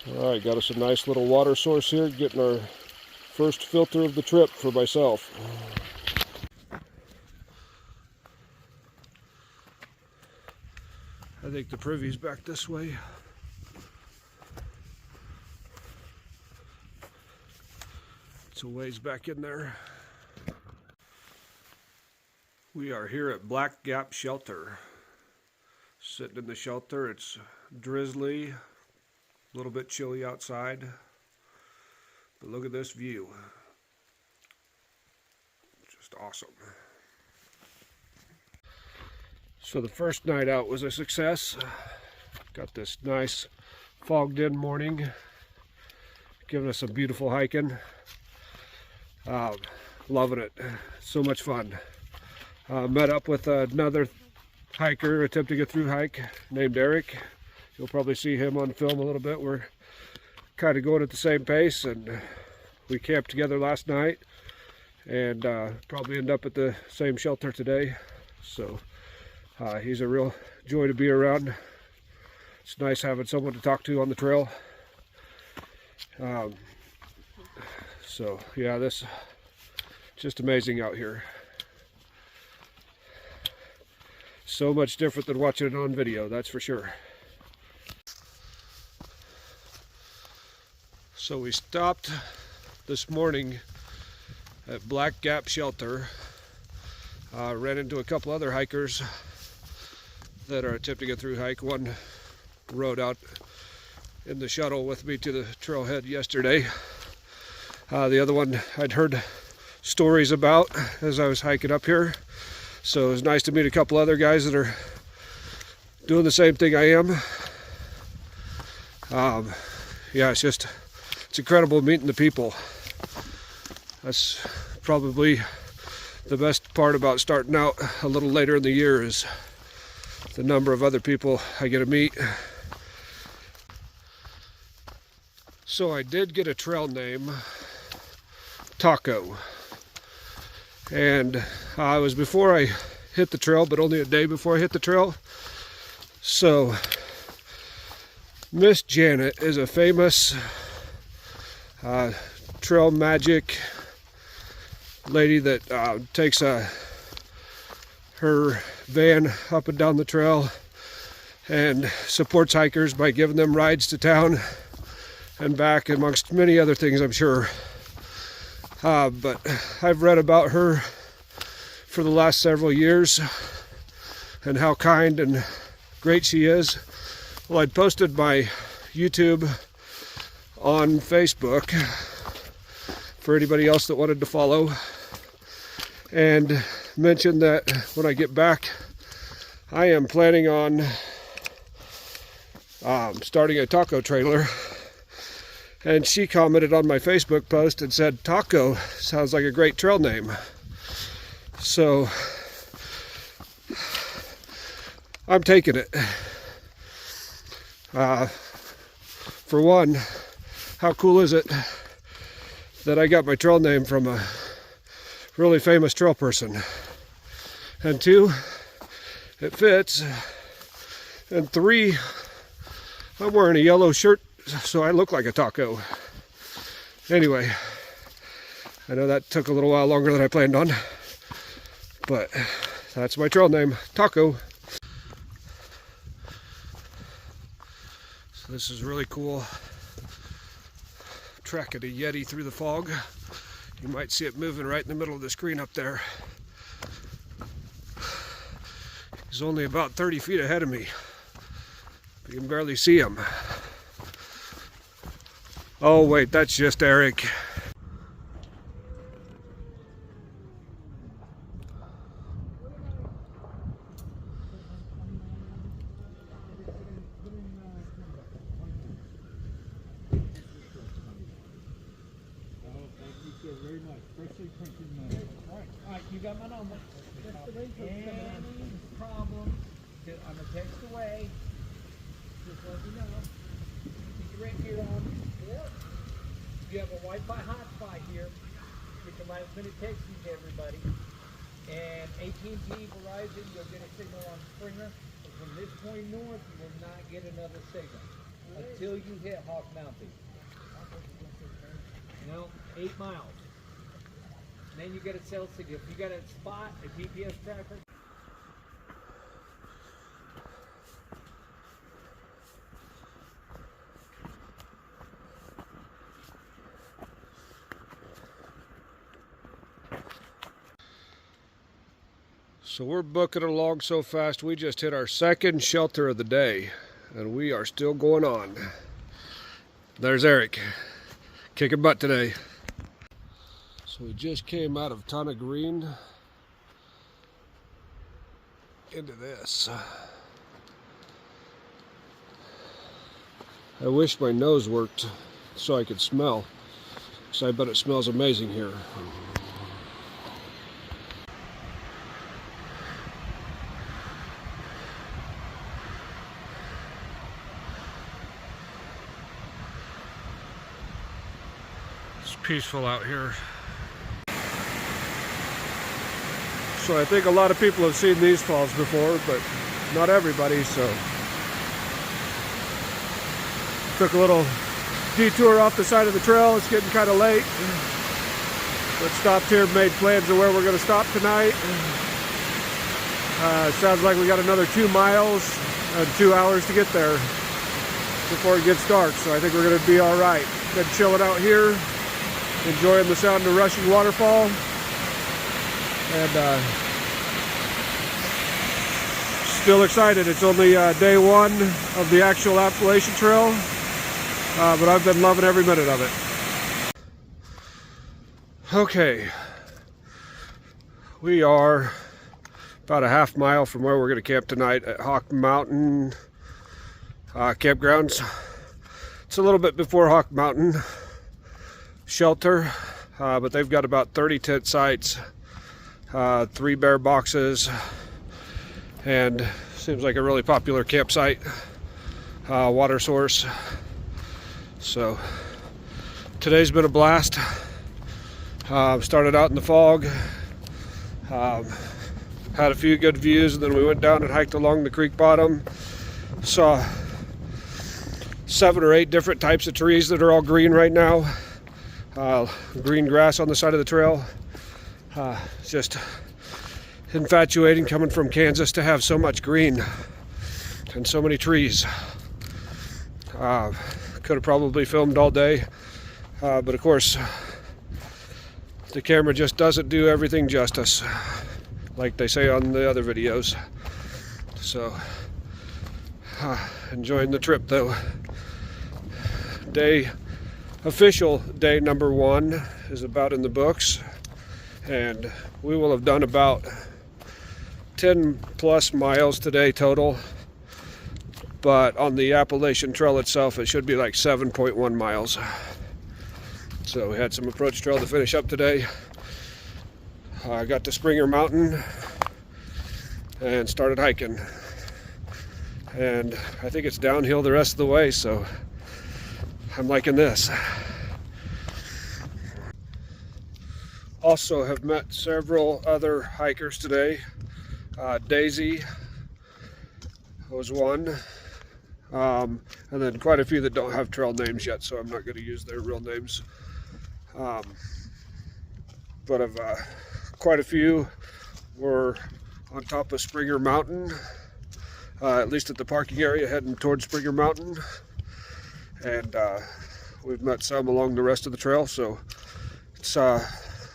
All right, got us a nice little water source here, getting our first filter of the trip for myself. I think the privy's back this way. It's a ways back in there. We are here at Black Gap Shelter. Sitting in the shelter, it's drizzly, a little bit chilly outside, but look at this view. Just awesome. So the first night out was a success. Got this nice fogged in morning, giving us some beautiful hiking. Loving it, so much fun. Met up with another hiker attempting a through hike named Eric. You'll probably see him on film a little bit. We're kind of going at the same pace, and we camped together last night and probably end up at the same shelter today. So he's a real joy to be around. It's nice having someone to talk to on the trail. So yeah, this just amazing out here. So much different than watching it on video, that's for sure. So we stopped this morning at Black Gap Shelter. Ran into a couple other hikers that are attempting a through hike. One rode out in the shuttle with me to the trailhead yesterday. The other one I'd heard stories about as I was hiking up here. So it was nice to meet a couple other guys that are doing the same thing I am. Yeah, it's incredible meeting the people. That's probably the best part about starting out a little later in the year, is the number of other people I get to meet. So I did get a trail name, Taco. And it was before I hit the trail, but only a day before I hit the trail. So Miss Janet is a famous trail magic lady that takes her van up and down the trail and supports hikers by giving them rides to town and back, amongst many other things, I'm sure. But I've read about her for the last several years and how kind and great she is. Well, I'd posted my YouTube on Facebook for anybody else that wanted to follow, and mentioned that when I get back, I am planning on starting a taco trailer. And she commented on my Facebook post and said, Taco sounds like a great trail name. So I'm taking it. For one, how cool is it that I got my trail name from a really famous trail person? And two, it fits. And three, I'm wearing a yellow shirt, so I look like a taco. Anyway, I know that took a little while longer than I planned on, but that's my trail name, Taco. So this is really cool. Tracking a Yeti through the fog. You might see it moving right in the middle of the screen up there. He's only about 30 feet ahead of me. You can barely see him. Oh wait, that's just Eric. You got my number. Any problem, I'm a text away. Just let me know. Keep your red gear on. Yep. You have a Wi-Fi hotspot here. Get the last minute texting to everybody. And AT&T, Verizon, you'll get a signal on Springer. But from this point north, you will not get another signal until you hit Hawk Mountain. No, 8 miles. And then you get a cell signal. If you got a spot, a GPS tracker. So we're booking along so fast, we just hit our second shelter of the day, and we are still going on. There's Eric, kicking butt today. So we just came out of Ton of Green into this. I wish my nose worked so I could smell, because I bet it smells amazing here. It's peaceful out here. So I think a lot of people have seen these falls before, but not everybody, so took a little detour off the side of the trail. It's getting kind of late, but stopped here, made plans of where we're going to stop tonight. Sounds like we got another 2 miles and 2 hours to get there before it gets dark, so I think we're going to be all right. Been chilling out here, enjoying the sound of rushing waterfall, and still excited. It's only day 1 of the actual Appalachian Trail, but I've been loving every minute of it. Okay, we are about a half mile from where we're going to camp tonight at Hawk Mountain campgrounds. It's a little bit before Hawk Mountain shelter, but they've got about 30 tent sites, 3 bear boxes, and seems like a really popular campsite, water source. So today's been a blast. Started out in the fog, had a few good views, and then we went down and hiked along the creek bottom. Saw 7 or 8 different types of trees that are all green right now. Green grass on the side of the trail. Just infatuating coming from Kansas to have so much green and so many trees. Could have probably filmed all day, but of course the camera just doesn't do everything justice, like they say on the other videos. So enjoying the trip though. Official day number 1 is about in the books, and we will have done about 10 plus miles today total, but on the Appalachian Trail itself it should be like 7.1 miles. So we had some approach trail to finish up today. I got to Springer Mountain and started hiking, and I think it's downhill the rest of the way, so I'm liking this. Also have met several other hikers today. Daisy was one, and then quite a few that don't have trail names yet, so I'm not going to use their real names. But quite a few were on top of Springer Mountain, at least at the parking area heading towards Springer Mountain, and we've met some along the rest of the trail, so it's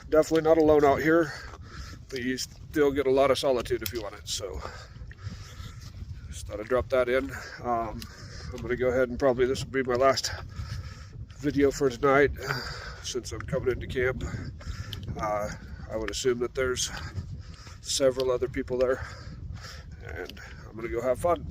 definitely not alone out here, but you still get a lot of solitude if you want it. So just thought I'd drop that in. I'm going to go ahead and probably this will be my last video for tonight, since I'm coming into camp. I would assume that there's several other people there, and I'm going to go have fun.